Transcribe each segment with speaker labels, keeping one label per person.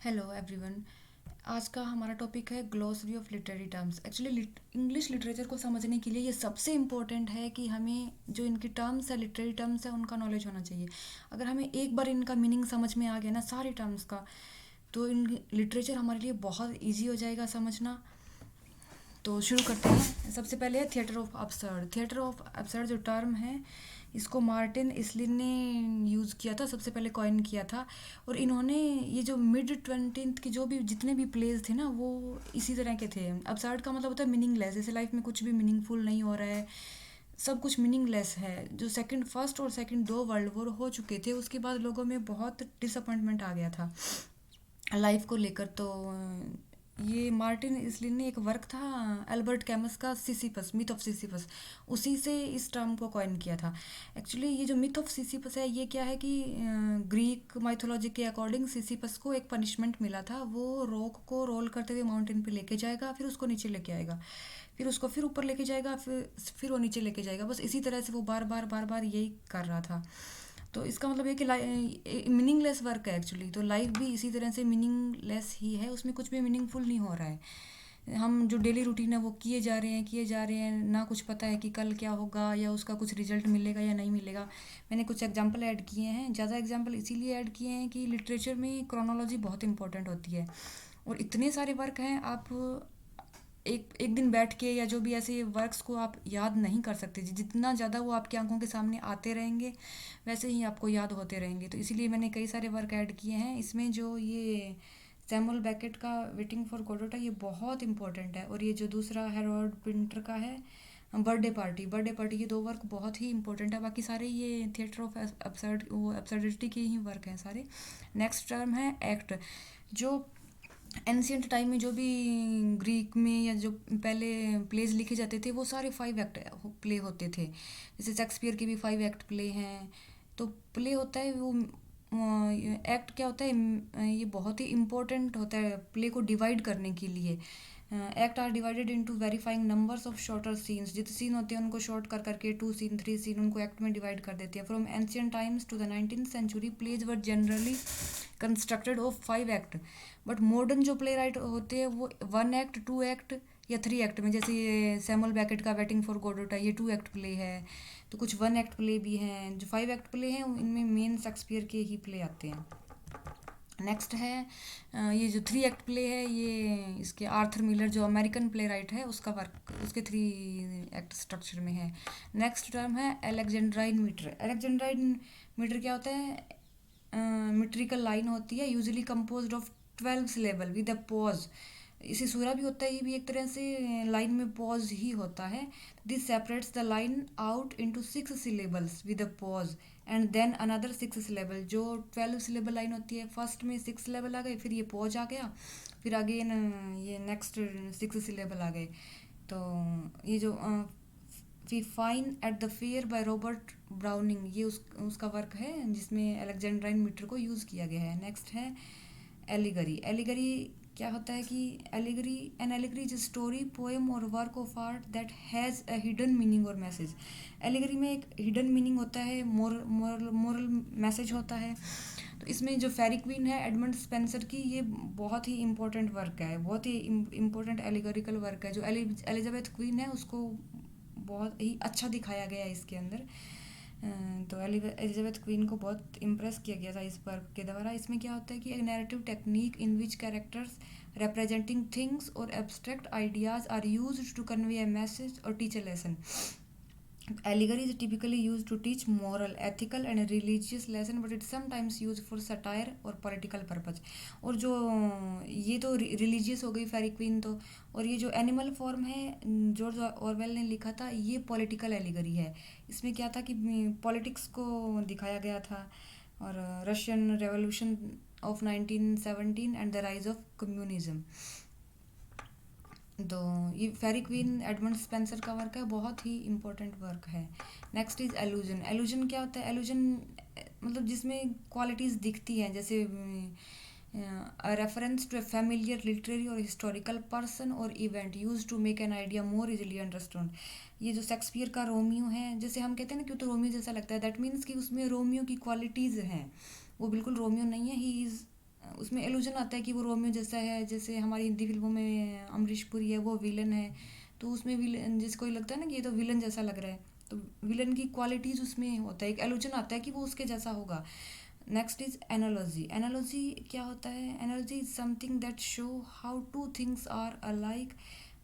Speaker 1: Hello everyone. आज का हमारा टॉपिक है glossary of literary terms. Actually English literature को समझने के लिए ये सबसे इम्पोर्टेंट है कि हमें जो इनकी टर्म्स है, लिटरेरी टर्म्स है, उनका नॉलेज होना चाहिए। अगर हमें एक बार इनका मीनिंग समझ में आ गया ना, सारे टर्म्स का, तो इन लिटरेचर हमारे लिए बहुत इजी हो जाएगा समझना। तो शुरू करते हैं। सबसे पहले है theatre of absurd. Theatre of absurd जो टर्म है, इसको मार्टिन इसलिन ने यूज़ किया था, सबसे पहले कॉइन किया था। और इन्होंने ये जो मिड 20th की जो भी जितने भी प्लेज थे ना, वो इसी तरह के थे। अपसर्ड का मतलब होता है मीनिंगलेस, जैसे लाइफ में कुछ भी मीनिंगफुल नहीं हो रहा है, सब कुछ मीनिंगलेस है। जो फर्स्ट और सेकंड दो वर्ल्ड वॉर हो चुके थे, उसके बाद लोगों में बहुत डिसअपॉइंटमेंट आ गया था लाइफ को लेकर। तो ये मार्टिन इसलिन ने एक वर्क था अल्बर्ट कैमस का, सिसिपस, मिथ ऑफ सिसिपस, उसी से इस टर्म को कॉइन किया था। एक्चुअली ये जो मिथ ऑफ सिसिपस है, ये क्या है कि ग्रीक माइथोलॉजी के अकॉर्डिंग सिसिपस को एक पनिशमेंट मिला था। वो रॉक को रोल करते हुए माउंटेन पे लेके जाएगा, फिर उसको नीचे लेके आएगा, फिर उसको फिर ऊपर लेके जाएगा, फिर वो नीचे लेके जाएगा। बस इसी तरह से वो बार बार बार बार यही कर रहा था। तो इसका मतलब ये कि मीनिंगलेस वर्क है एक्चुअली। तो लाइफ भी इसी तरह से मीनिंगलेस ही है, उसमें कुछ भी मीनिंगफुल नहीं हो रहा है। हम जो डेली रूटीन है वो किए जा रहे हैं, ना कुछ पता है कि कल क्या होगा या उसका कुछ रिजल्ट मिलेगा या नहीं मिलेगा। मैंने कुछ एग्जांपल ऐड किए हैं, ज़्यादा एग्जांपल इसीलिए ऐड किए हैं कि लिटरेचर में क्रोनोलॉजी बहुत इंपॉर्टेंट होती है। और इतने सारे वर्क हैं, आप एक एक दिन बैठ के या जो भी ऐसे वर्क्स को आप याद नहीं कर सकते। जितना ज़्यादा वो आपकी आंखों के सामने आते रहेंगे, वैसे ही आपको याद होते रहेंगे। तो इसीलिए मैंने कई सारे वर्क ऐड किए हैं इसमें। जो ये सैमुअल बेकेट का वेटिंग फॉर गोडोट है, ये बहुत इंपॉर्टेंट है। और ये जो दूसरा हेरोल्ड पिंटर का है, बर्थडे पार्टी, ये दो वर्क बहुत ही इंपॉर्टेंट है। बाकी सारे ये थिएटर ऑफ एब्सर्डिटी के ही वर्क हैं सारे। नेक्स्ट टर्म है एक्ट। जो एंशियंट टाइम में जो भी ग्रीक में या जो पहले प्लेज लिखे जाते थे, वो सारे 5 एक्ट प्ले होते थे। जैसे शेक्सपियर के भी 5 एक्ट प्ले हैं। तो प्ले होता है वो, एक्ट क्या होता है, ये बहुत ही इम्पोर्टेंट होता है प्ले को डिवाइड करने के लिए। Act are divided into varying numbers of shorter scenes. जितने सीन होते हैं उनको शॉर्ट कर करके 2 सीन 3 सीन उनको एक्ट में डिवाइड कर देते हैं। From ancient times to the 19th century plays were generally constructed of 5 act. But modern जो प्ले राइट होते हैं वो 1 एक्ट, 2 एक्ट या 3 एक्ट में, जैसे ये सैमुअल बैकेट का वेटिंग फॉर गोडोट है, ये 2 एक्ट प्ले है। तो कुछ 1 एक्ट प्ले भी हैं। जो 5 एक्ट प्ले हैं इनमें मेन शेक्सपियर के ही प्ले आते हैं। नेक्स्ट है ये जो 3 एक्ट प्ले है, ये इसके आर्थर मिलर जो अमेरिकन प्ले राइट है, उसका वर्क उसके 3 एक्ट स्ट्रक्चर में है। नेक्स्ट टर्म है एलेक्जेंड्राइन मीटर। एलेक्जेंड्राइन मीटर क्या होता है, मीट्रिकल लाइन होती है, usually composed of 12 syllable with a pause. इसे सूरा भी होता है, ये भी एक तरह से लाइन में पॉज ही होता है। This separates the line out into 6 syllables with a pause and then another 6 syllable. जो 12 सिलेबल लाइन होती है, फर्स्ट में 6 सिलेबल आ गए, फिर ये पॉज आ गया, फिर आगे ये नेक्स्ट 6 सिलेबल आ गए। तो ये जो we fine at the fair by Robert Browning, ये उसका वर्क है जिसमें अलेक्जेंड्राइन मीटर को यूज़ किया गया है। नेक्स्ट है एलिगरी। एलिगरी क्या होता है कि एलिगरी इज स्टोरी, पोएम और work of art that has a hidden meaning और मैसेज। एलिगरी में एक हिडन मीनिंग होता है, मोरल मैसेज होता है। तो इसमें जो फेरी क्वीन है एडमंड स्पेंसर की, ये बहुत ही इंपॉर्टेंट वर्क है, बहुत ही इंपॉर्टेंट एलिगोरिकल वर्क है। जो एलिजाबेथ क्वीन है, उसको बहुत ही अच्छा दिखाया गया है इसके अंदर। तो एलिजाबेथ क्वीन को बहुत इम्प्रेस किया गया था इस वर्क के द्वारा। इसमें क्या होता है कि एक narrative technique in which characters representing things or abstract ideas are used to convey a message or teach a lesson. Allegory is typically used to teach moral, ethical and religious lesson, but it's sometimes used for satire or political purpose. और जो ये तो religious हो गई फेरी queen तो। और ये जो एनिमल फॉर्म है, जॉर्ज ऑरवेल ने लिखा था, ये पॉलिटिकल एलिगरी है। इसमें क्या था कि पॉलिटिक्स को दिखाया गया था, और Russian revolution of 1917 and the rise of communism. तो ये फेरी क्वीन एडमंड स्पेंसर का वर्क है, बहुत ही इंपॉर्टेंट वर्क है। Next is allusion. एलूजन क्या होता है, एलूजन मतलब जिसमें क्वालिटीज़ दिखती हैं, जैसे reference to a familiar literary or historical person or event use to make an idea more easily understood. ये जो शेक्सपियर का रोमियो है, जैसे हम कहते हैं ना क्यों, तो रोमियो जैसा लगता है, दैट मीन्स कि उसमें रोमियो की क्वालिटीज़ हैं। वो बिल्कुल रोमियो नहीं है, ही इज़ उसमें एलूजन आता है कि वो रोमियो जैसा है, जैसे हमारी हिंदी फिल्मों में अमरीश पुरी है वो विलन है, तो उसमें विलन जिसको ये लगता है ना कि ये तो विलन जैसा लग रहा है, तो विलन की क्वालिटीज उसमें होता है, एक एलूजन आता है कि वो उसके जैसा होगा। Next is analogy. एनालॉजी क्या होता है? Analogy is something that show how two things are alike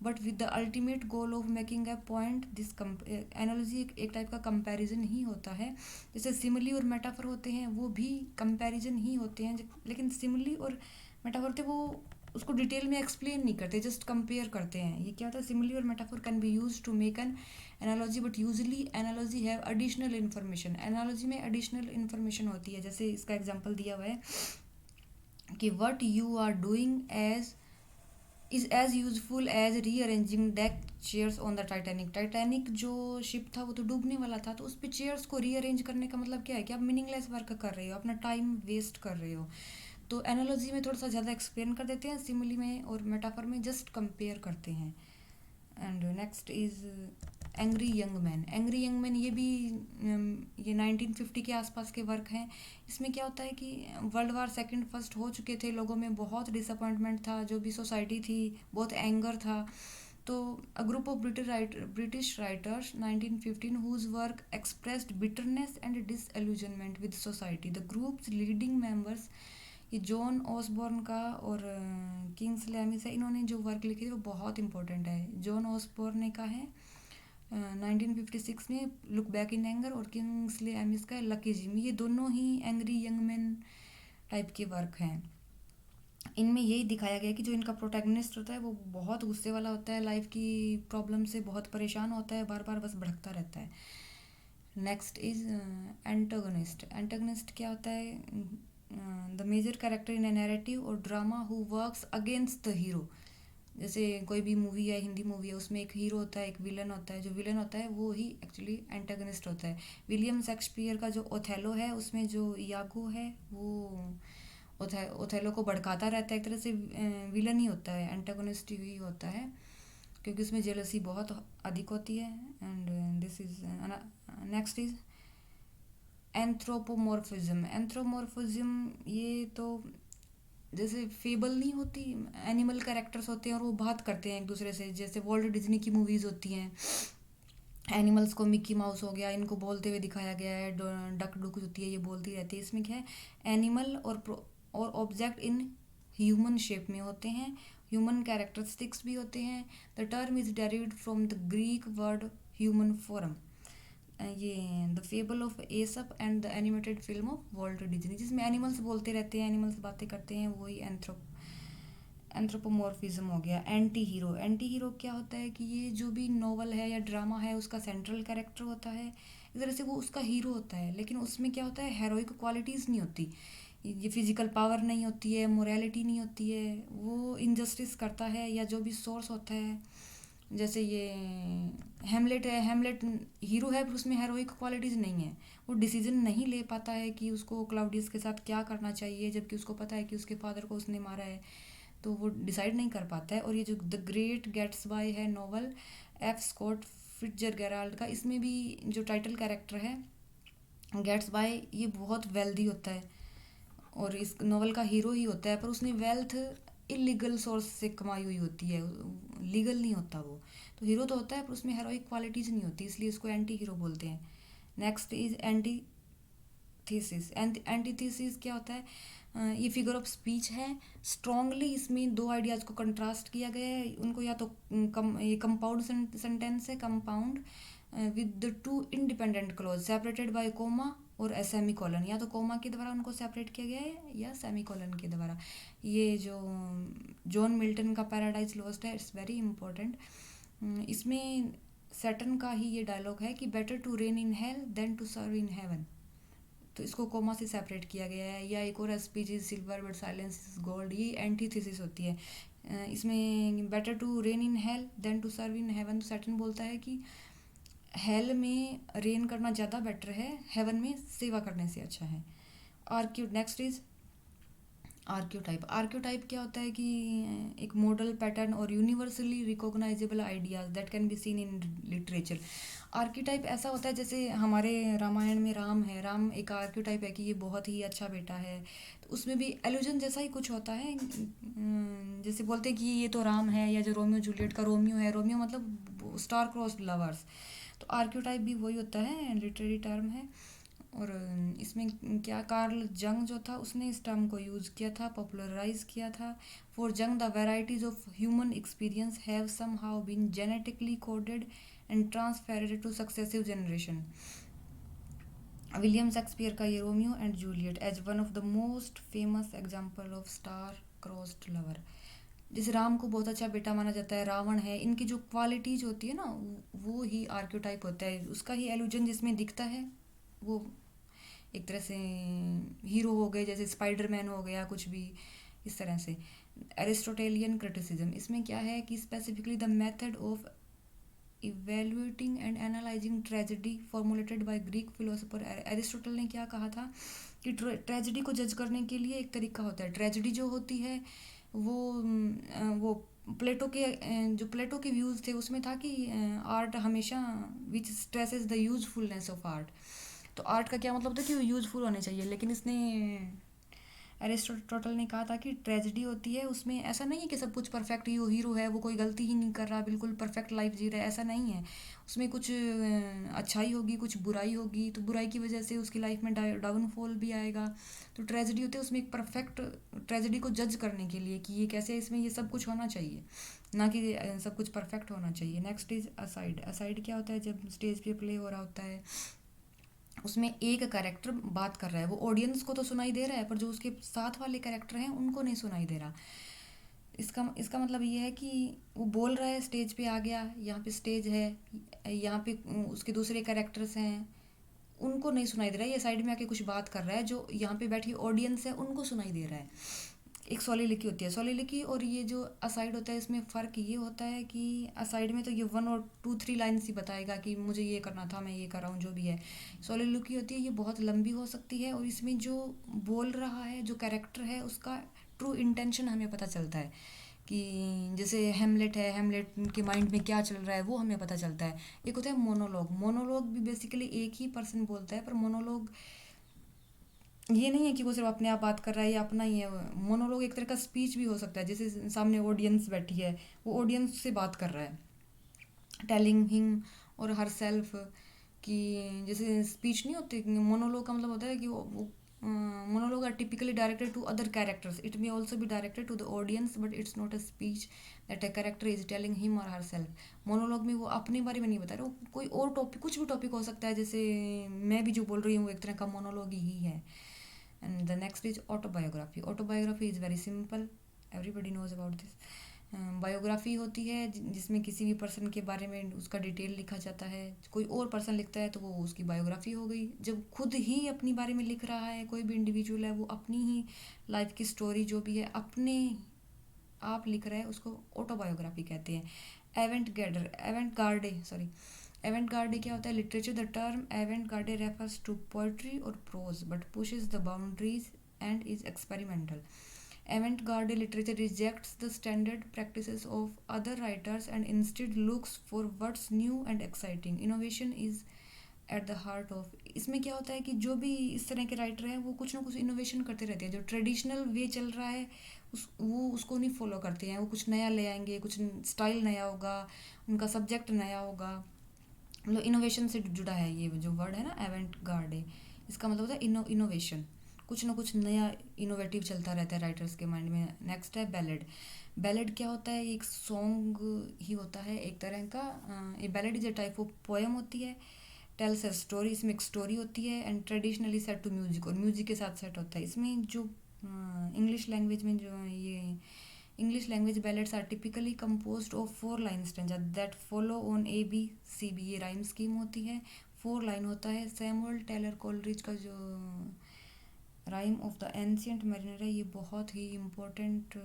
Speaker 1: but with the ultimate goal of making a point. This analogy एक टाइप का कंपैरिजन ही होता है। जैसे सिमिली और मेटाफर होते हैं वो भी कंपैरिजन ही होते हैं, लेकिन सिमिली और मेटाफर थे वो उसको डिटेल में एक्सप्लेन नहीं करते, जस्ट कंपेयर करते हैं। ये क्या होता है? सिमिली और metaphor can be use to make an analogy but usually analogy have additional information. Analogy में एडिशनल इन्फॉर्मेशन होती है, जैसे इसका एग्जांपल दिया हुआ है कि what you are doing as is as useful as rearranging deck chairs on the Titanic. Titanic जो शिप था वो तो डूबने वाला था, तो उस पर चेयर्स को रीअरेंज करने का मतलब क्या है कि आप मीनिंगलेस वर्क कर रहे हो, अपना टाइम वेस्ट कर रहे हो। तो एनालॉजी में थोड़ा सा ज़्यादा एक्सप्लेन कर देते हैं, सिमिली में और मेटाफर में जस्ट कंपेयर करते हैं। And next is angry young man. Angry young man ये भी ये 1950 के आसपास के वर्क हैं। इसमें क्या होता है कि वर्ल्ड वार सेकंड फर्स्ट हो चुके थे, लोगों में बहुत डिसअपॉइंटमेंट था, जो भी सोसाइटी थी बहुत एंगर था। तो a group of British writers 1915 whose work expressed bitterness and disillusionment with society. The groups leading members, ये जॉन ऑसबॉर्न का और किंग्सले एमिस है, इन्होंने जो वर्क लिखे थे वो बहुत इंपॉर्टेंट है। जॉन ऑसबॉर्न ने का है 1956 में लुक बैक इन एंगर, और किंग्सले एमिस का है लकी जिम। ये दोनों ही एंग्री यंग मैन टाइप के वर्क हैं। इनमें यही दिखाया गया है कि जो इनका प्रोटैगनिस्ट होता है वो बहुत गुस्से वाला होता है, लाइफ की प्रॉब्लम से बहुत परेशान होता है, बार बार बस भड़कता रहता है। Next is antagonist. एंटागोनिस्ट क्या होता है? The major character in a narrative or drama who works against the hero. जैसे कोई भी मूवी है, हिंदी मूवी है, उसमें एक हीरो होता है एक विलन होता है, जो विलन होता है वो ही एक्चुअली एंटागनिस्ट होता है। विलियम शेक्सपियर का जो ओथेलो है उसमें जो यागो है वो ओथेलो को भड़काता रहता है, एक तरह से विलन ही होता है, एंटागोनिस्ट ही होता है, क्योंकि उसमें जेलसी बहुत अधिक होती है। And this is next is anthropomorphism. Anthropomorphism ये तो जैसे फेबल नहीं होती, एनिमल कैरेक्टर्स होते हैं और वो बात करते हैं एक दूसरे से, जैसे वॉल्ट डिज्नी की मूवीज़ होती हैं, एनिमल्स को मिक्की माउस हो गया, इनको बोलते हुए दिखाया गया है, डक डुक होती है ये बोलती रहती है। इसमें क्या है? एनिमल और ऑब्जेक्ट इन ह्यूमन शेप में होते हैं, ह्यूमन कैरेक्टरिस्टिक्स भी होते हैं। The term is derived from the Greek word human form. ये the fable of Aesop and the animated film of Walt Disney, जिसमें एनिमल्स बोलते रहते हैं, एनिमल्स बातें करते हैं, वही एंथ्रोपोमॉर्फिज्म हो गया। Anti hero. एंटी हीरो क्या होता है कि ये जो भी नॉवल है या ड्रामा है उसका सेंट्रल कैरेक्टर होता है, इस तरह से वो उसका हीरो होता है, लेकिन उसमें क्या होता है? हेरोइक क्वालिटीज़ नहीं होती, ये फिजिकल पावर नहीं होती है, मोरालिटी नहीं होती है, वो इनजस्टिस करता है, या जो भी सोर्स होता है। जैसे ये हेमलेट है, हेमलेट हीरो है पर उसमें हेरोइक क्वालिटीज़ नहीं है, वो डिसीजन नहीं ले पाता है कि उसको क्लाउडियस के साथ क्या करना चाहिए, जबकि उसको पता है कि उसके फादर को उसने मारा है, तो वो डिसाइड नहीं कर पाता है। और ये जो द ग्रेट गैट्सबाई है नॉवल एफ स्कॉट फिट्जरगेराल्ड का, इसमें भी जो टाइटल कैरेक्टर है गैट्सबाई ये बहुत वेल्दी होता है और इस नॉवल का हीरो ही होता है, पर उसने वेल्थ इलीगल सोर्स से कमाई हुई होती है, लीगल नहीं होता वो। तो हीरो तो होता है पर उसमें हेरोइक क्वालिटीज़ नहीं होती, इसलिए इसको एंटी हीरो बोलते हैं। Next is anti thesis. Antithesis क्या होता है? ये फिगर ऑफ स्पीच है। स्ट्रांगली इसमें दो आइडियाज़ को कंट्रास्ट किया गया है, उनको या तो ये कंपाउंड सेंटेंस है, compound with the two independent clause separated by comma or semicolon, या तो कोमा के द्वारा उनको सेपरेट किया गया है या सेमी कॉलन के द्वारा। ये जो जॉन मिल्टन का पैराडाइज लॉस्ट है, इट्स वेरी इंपॉर्टेंट। इसमें सैटर्न का ही ये डायलॉग है कि better to reign in hell than to serve in heaven, तो इसको कोमा से सेपरेट किया गया है। या एक और speech is silver but silence is gold, ये एंटीथेसिस होती है। इसमें better to reign in hell than to serve in heaven, तो सैटर्न बोलता है कि हेल में रेन करना ज़्यादा बेटर है, हेवन में सेवा करने से अच्छा है। आर्क्यू। नेक्स्ट इज आर्क्योटाइप आर्क्योटाइप क्या होता है कि एक model pattern or universally recognisable ideas that can be seen in literature. Archetype ऐसा होता है जैसे हमारे रामायण में राम है, राम एक आर्क्योटाइप है कि ये बहुत ही अच्छा बेटा है। तो उसमें भी एल्यूजन जैसा ही कुछ होता है। जैसे बोलते हैं कि ये तो राम है, या जो रोमियो जूलियट का रोमियो है, रोमियो मतलब स्टार क्रॉस्ड लवर्स। तो आर्क्योटाइप भी वही होता है, लिटरेरी टर्म है। और इसमें क्या, कार्ल जंग जो था उसने इस टर्म को यूज़ किया था, पॉपुलराइज किया था। For Jung the varieties of human experience have somehow been genetically coded and transferred to successive generation. William Shakespeare का ये Romeo and Juliet as one of the most famous example of star crossed lover. जैसे राम को बहुत अच्छा बेटा माना जाता है, रावण है, इनकी जो क्वालिटीज होती है ना, वो ही आर्क्योटाइप होता है, उसका ही एल्यूजन जिसमें दिखता है वो एक तरह से हीरो हो गए, जैसे स्पाइडरमैन हो गया, कुछ भी इस तरह से। एरिस्टोटेलियन क्रिटिसिज्म, इसमें क्या है कि specifically the method of evaluating and analysing tragedy formulated by Greek philosopher Aristotle ने क्या कहा था कि ट्रेजेडी को जज करने के लिए एक तरीका होता है। ट्रेजेडी जो होती है वो प्लेटो के जो प्लेटो के व्यूज़ थे उसमें था कि आर्ट हमेशा which stresses the usefulness of art. तो आर्ट का क्या मतलब था कि वो यूजफुल होने चाहिए, लेकिन इसने एरिस्टोटल ने कहा था कि ट्रेजेडी होती है उसमें ऐसा नहीं है कि सब कुछ परफेक्ट ही हो, हीरो है वो कोई गलती ही नहीं कर रहा, बिल्कुल परफेक्ट लाइफ जी रहा है, ऐसा नहीं है। उसमें कुछ अच्छाई होगी, कुछ बुराई होगी, तो बुराई की वजह से उसकी लाइफ में डाउनफॉल भी आएगा। तो ट्रेजेडी होती है उसमें एक परफेक्ट ट्रेजेडी को जज करने के लिए कि ये कैसे, इसमें ये सब कुछ होना चाहिए, ना कि सब कुछ परफेक्ट होना चाहिए। Next is aside. असाइड क्या होता है, जब स्टेज पे प्ले हो रहा होता है उसमें एक कैरेक्टर बात कर रहा है, वो ऑडियंस को तो सुनाई दे रहा है पर जो उसके साथ वाले कैरेक्टर हैं उनको नहीं सुनाई दे रहा। इसका मतलब ये है कि वो बोल रहा है, स्टेज पे आ गया, यहाँ पे स्टेज है, यहाँ पे उसके दूसरे कैरेक्टर्स हैं, उनको नहीं सुनाई दे रहा है, ये साइड में आके कुछ बात कर रहा है, जो यहाँ पे बैठी ऑडियंस है उनको सुनाई दे रहा है। एक सोलिलिकी होती है, सोलिलिकी और ये जो असाइड होता है इसमें फ़र्क ये होता है कि असाइड में तो ये 1 और 2 3 लाइन्स ही बताएगा कि मुझे ये करना था, मैं ये कर रहा हूँ, जो भी है। सोलिलिकी होती है ये बहुत लंबी हो सकती है, और इसमें जो बोल रहा है, जो कैरेक्टर है, उसका ट्रू इंटेंशन हमें पता चलता है। कि जैसे हेमलेट है, हेमलेट के माइंड में क्या चल रहा है वो हमें पता चलता है। एक होता है मोनोलॉग, मोनोलॉग भी बेसिकली एक ही पर्सन बोलता है, पर मोनोलॉग ये नहीं है कि वो सिर्फ अपने आप बात कर रहा है या अपना ही है। मोनोलॉग एक तरह का स्पीच भी हो सकता है, जैसे सामने ऑडियंस बैठी है, वो ऑडियंस से बात कर रहा है, telling him or her self कि जैसे स्पीच नहीं होती। मोनोलॉग का मतलब होता है कि वो monologue are typically directed to other characters, it may also be directed to the audience, but it's not a speech that a character is telling him or her self. Monologue में वो अपने बारे में नहीं बता रहे, वो कोई और टॉपिक, कुछ भी टॉपिक हो सकता है, जैसे मैं भी जो बोल रही हूँ एक तरह का मोनोलॉग ही है। And the next is autobiography. Autobiography is very simple, everybody knows about this. Biography होती है जिसमें किसी भी पर्सन के बारे में उसका डिटेल लिखा जाता है। कोई और पर्सन लिखता है तो वो उसकी बायोग्राफी हो गई। जब खुद ही अपनी बारे में लिख रहा है, कोई भी इंडिविजुअल है, वो अपनी ही लाइफ की स्टोरी जो भी है अपने आप लिख रहा है, उसको ऑटोबायोग्राफी कहते हैं। Avant garde sorry avant garde क्या होता है, literature. The term avant garde refers to poetry और prose but pushes the boundaries and is experimental. Avant garde literature rejects the standard practices of other writers and instead looks for what's new and exciting. Innovation is at the heart of. इसमें क्या होता है कि जो भी इस तरह के राइटर हैं वो कुछ ना कुछ इनोवेशन करते रहते हैं। जो ट्रेडिशनल वे चल रहा है वो उसको नहीं फॉलो करते हैं, वो कुछ नया ले आएंगे, कुछ स्टाइल नया होगा, उनका सब्जेक्ट नया होगा। मतलब इनोवेशन से जुड़ा है ये जो वर्ड है ना, एवेंट गार्डे, इसका मतलब होता है इनोवेशन। कुछ ना कुछ नया इनोवेटिव चलता रहता है राइटर्स के माइंड में। नेक्स्ट है बैलेड। बैलेड क्या होता है, एक सॉन्ग ही होता है एक तरह का। ये ballad is a type of poem होती है, टेल्स अ स्टोरी, इसमें एक स्टोरी होती है, and traditionally set to music, और म्यूजिक के साथ सेट होता है। इसमें जो इंग्लिश लैंग्वेज में जो ये English language ballads are typically composed of 4 line stanza that follow on ABCB, ये राइम स्कीम होती है। 4 लाइन होता है। सैमुअल टेलर कोलरिज का जो rhyme of the ancient mariner है, ये बहुत ही इम्पोर्टेंट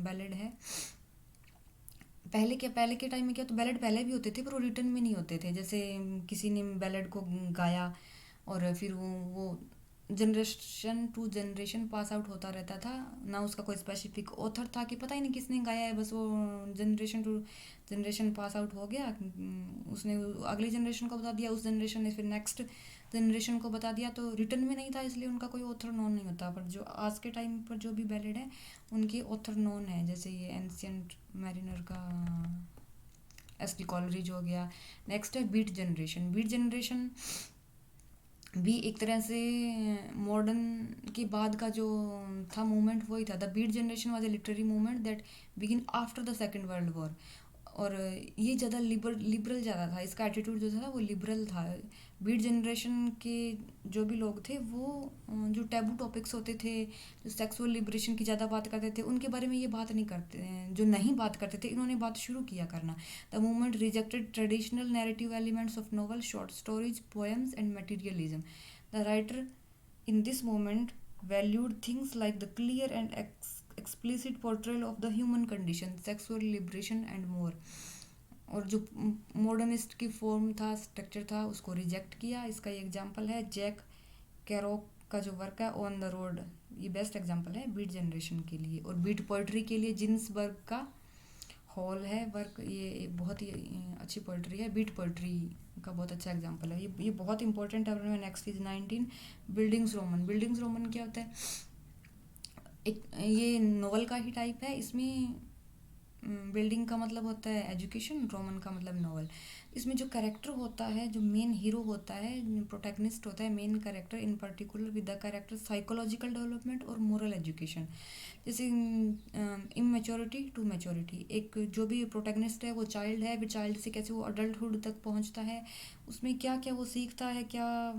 Speaker 1: बैलेड है। पहले के टाइम में क्या, तो बैलेड पहले भी होते थे पर वो रिटर्न में नहीं होते थे। जैसे किसी ने बैलेड को गाया और फिर वो generation to generation pass out होता रहता था, ना उसका कोई स्पेसिफिक ऑथर था कि पता ही नहीं किसने गाया है, बस वो generation to generation pass out हो गया। उसने अगली जनरेशन को बता दिया, उस जनरेशन ने फिर नेक्स्ट जनरेशन को बता दिया, तो रिटर्न में नहीं था, इसलिए उनका कोई ऑथर नोन नहीं होता। पर जो आज के टाइम पर जो भी बैलेड है उनके ऑथर नोन है, जैसे ये एंशियंट मैरिनर का एस.टी. कॉलरिज हो गया। नेक्स्ट है बीट जनरेशन। बीट जनरेशन भी एक तरह से मॉडर्न के बाद का जो था मूवमेंट वही था। The beat generation was a literary movement that begin after the second world war. और ये ज़्यादा लिबरल ज़्यादा था, इसका एटीट्यूड जो था वो लिबरल था। बीट जनरेशन के जो भी लोग थे वो जो टैबू टॉपिक्स होते थे, जो सेक्सुअल लिबरेशन की ज़्यादा बात करते थे, उनके बारे में ये बात नहीं करते, जो नहीं बात करते थे इन्होंने बात शुरू किया करना। The movement rejected traditional narrative elements of novel, short stories, poems and materialism. The writer in this moment valued things like the clear and explicit portrayal of the human condition, sexual liberation and more। और जो modernist की form था, structure था, उसको reject किया। इसका ये example है जैक कैरोक का जो वर्क है ऑन द रोड, ये बेस्ट एग्जांपल है बीट जनरेशन के लिए। और बीट पोइट्री के लिए जिन्सबर्ग का हॉल है वर्क, ये बहुत ही अच्छी पोइट्री है, बीट पोइट्री का बहुत अच्छा एग्जांपल है। ये बहुत इंपॉर्टेंट है। Next is 19 buildings Roman. Buildings Roman क्या होता है? एक ये नोवेल का ही टाइप है। इसमें बिल्डिंग का मतलब होता है एजुकेशन, रोमन का मतलब नॉवल। इसमें जो कैरेक्टर होता है, जो मेन हीरो होता है, प्रोटैगनिस्ट होता है, main character in particular with the character psychological development और मोरल एजुकेशन। जैसे इमेच्योरिटी टू मैच्योरिटी, एक जो भी प्रोटैगनिस्ट है वो चाइल्ड है, फिर चाइल्ड से कैसे वो अडल्टहुड तक पहुंचता है, उसमें क्या क्या वो सीखता है, क्या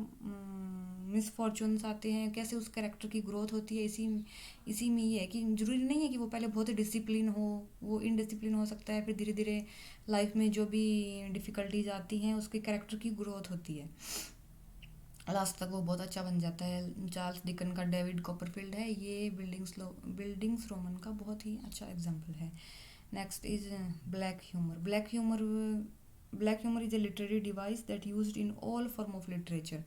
Speaker 1: मिसफॉर्चून्स आते हैं, कैसे उस कैरेक्टर की ग्रोथ होती है। इसी में ये है कि ज़रूरी नहीं है कि वो पहले बहुत ही डिसिप्लिन हो, वो इनडिसिप्लिन हो सकता है, फिर धीरे धीरे लाइफ में जो भी डिफ़िकल्टीज आती हैं उसके कैरेक्टर की ग्रोथ होती है, लास्ट तक वो बहुत अच्छा बन जाता है। चार्ल्स डिकन का डेविड कॉपरफील्ड है, ये बिल्डिंग्स रोमन का बहुत ही अच्छा एग्जाम्पल है। Next is black humour. Black humour is a literary device that used in all form of literature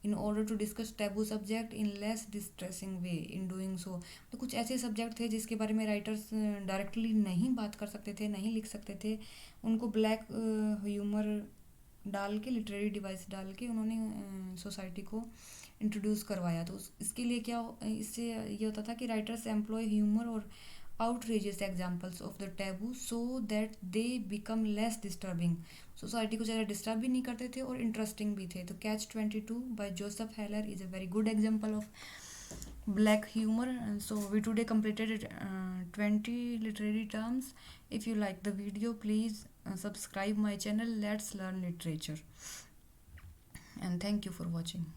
Speaker 1: in order to discuss taboo subject in less distressing way। in doing so, तो कुछ ऐसे subject थे जिसके बारे में writers directly नहीं बात कर सकते थे, नहीं लिख सकते थे, उनको ब्लैक ह्यूमर डाल के, लिटरेरी डिवाइस डाल के उन्होंने सोसाइटी को इंट्रोड्यूस करवाया। तो इसके लिए क्या, इससे ये होता था कि राइटर्स एम्प्लॉय ह्यूमर और outrageous examples of the taboo so that they become less disturbing। Society को ज़्यादा डिस्टर्ब भी नहीं करते थे और इंटरेस्टिंग भी थे। तो Catch 22 by Joseph Heller is a very good example of black humor। And so we today completed 20 literary terms। if you like the video, please subscribe my channel, let's learn literature, and thank you for watching।